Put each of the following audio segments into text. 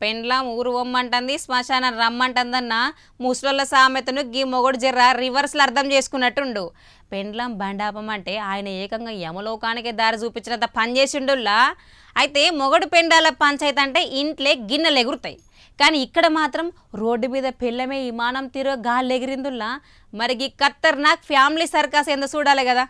పెండ్లాం ఊరు పొమ్మంటుంది శ్మశానం రమ్మంటుందన్న ముసలోళ్ళ సామెతను గీ మొగడు జర్ర రివర్స్లో అర్థం చేసుకున్నట్టుండు. పెండ్లాం బండాపమంటే ఆయన ఏకంగా యమలోకానికే దారి చూపించినంత పని చేసిండుల్లా. అయితే మొగడు పెండాల పంచాయతీ అంటే ఇంట్లే గిన్నెలు ఎగురుతాయి, కానీ ఇక్కడ మాత్రం రోడ్డు మీద పెళ్ళమే విమానం తీరు గాలి ఎగిరిందుల్లా. మరి ఈ ఖతర్నాక్ ఫ్యామిలీ సర్కస్ ఏందో చూడాలి కదా.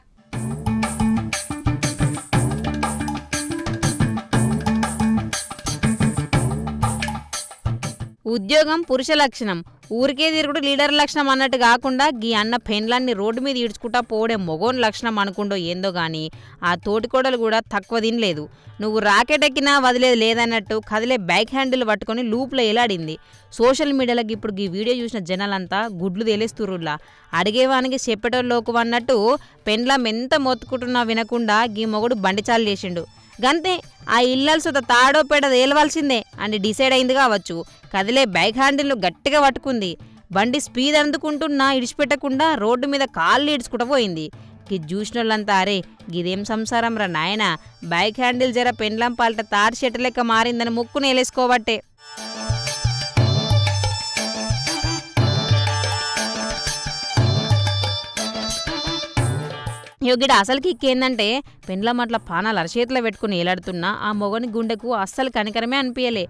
ఉద్యోగం పురుష లక్షణం, ఊరికే తిరుగుడు లీడర్ లక్షణం అన్నట్టు కాకుండా గీ అన్న పెండ్లాన్ని రోడ్డు మీద ఈడ్చుకుంటా పోవడే మొగోని లక్షణం అనుకుంటో ఏందో గాని ఆ తోటికోడలు కూడా తక్కువ తినలేదు. నువ్వు రాకెట్ ఎక్కినా వదిలేదు లేదన్నట్టు కదిలే బ్యాక్ హ్యాండిల్ పట్టుకొని లూప్లో ఎలాడింది. సోషల్ మీడియాలోకి ఇప్పుడు ఈ వీడియో చూసిన జనాలంతా గుడ్లు తేలేస్తురులా. అడిగేవానికి చెప్పేటోళ్ళోకు అన్నట్టు పెండ్లాం ఎంత మొత్తుకుంటున్నా వినకుండా గీ మొగడు బండిచాలు చేసిండు. గంతే, ఆ ఇల్లాలు సుత తాడో పేడ తేలవలసిందే అని డిసైడ్ అయింది కావచ్చు. కదిలే బ్యాక్ హ్యాండిల్ గట్టిగా పట్టుకుంది. బండి స్పీడ్ అందుకుంటున్నా ఇడిచిపెట్టకుండా రోడ్డు మీద కాళ్ళు ఈడ్చుకుంటూ పోయింది. గిది చూసిన వాళ్ళంతా అరే గిదేం సంసారం రా నాయన, బ్యాక్ హ్యాండిల్ జర పెండ్లం పాలట తారు చెట్టు లెక్క మారిందని ముక్కును వేలేసుకోబట్టే. యోగిడ అసలు కిక్కేందంటే పెండ్లం అట్లా పానాలు అరచేతిలో పెట్టుకుని ఏలాడుతున్నా ఆ మొగని గుండెకు అస్సలు కనికరమే అనిపించలే.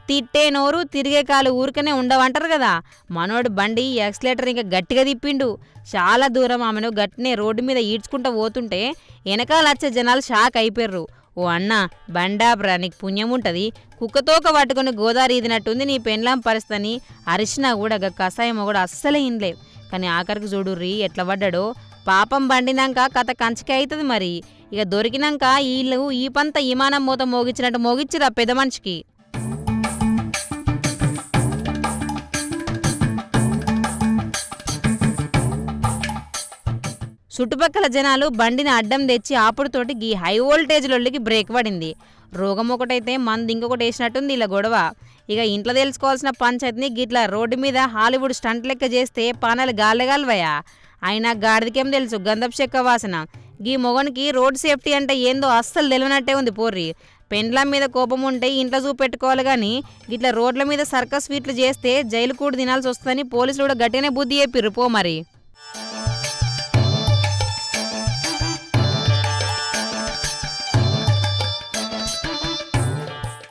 తిట్టే నోరు తిరిగే కాలు ఊరికనే ఉండవంటారు కదా. మనోడు బండి యాక్సిలేటర్ ఇంకా గట్టిగా తిప్పిండు. చాలా దూరం ఆమెను గట్టినే రోడ్డు మీద ఈడ్చుకుంటూ పోతుంటే వెనకాల వచ్చే జనాలు షాక్ అయిపోయారు. ఓ అన్న బండాబ్రా, నీకు పుణ్యం ఉంటుంది, కుక్కతోక పట్టుకుని గోదావరి ఈదినట్టుంది నీ పెండ్లాం పరిస్థితిని అరిచినా కూడా కషాయం కూడా అస్సలే ఇన్లే. కానీ ఆఖరికి చూడుర్రీ ఎట్లా పడ్డాడో. పాపం బండినాక కథ కంచికే అవుతుంది. మరి ఇక దొరికినాక వీళ్ళు ఈ పంత విమానం మూత మోగించినట్టు మోగిచ్చిరా పెద్ద మనిషికి. చుట్టుపక్కల జనాలు బండిని అడ్డం తెచ్చి ఆపుడుతోటి గీ హై వోల్టేజ్ లొల్లికి బ్రేక్ పడింది. రోగం ఒకటైతే మంది ఇంకొకటి వేసినట్టుంది ఇలా గొడవ. ఇక ఇంట్లో తెలుసుకోవాల్సిన పంచాయతీని గిట్లా రోడ్డు మీద హాలీవుడ్ స్టంట్ లెక్క చేస్తే పానాలు గాలగాలవయా. అయినా గాడిదికేం తెలుసు గంధపు చెక్క వాసన. గీ మొగనికి రోడ్ సేఫ్టీ అంటే ఏందో అస్సలు తెలియనట్టే ఉంది పోర్రి. పెండ్లం మీద కోపం ఉంటే ఇంట్లో చూపెట్టుకోవాలి కానీ గిట్లా రోడ్ల మీద సర్కస్ ఫీట్లు చేస్తే జైలు కూడా తినాల్సి వస్తుందని పోలీసులు కూడా గట్టిగానే బుద్ధి చెప్పిర్రు పో మరి.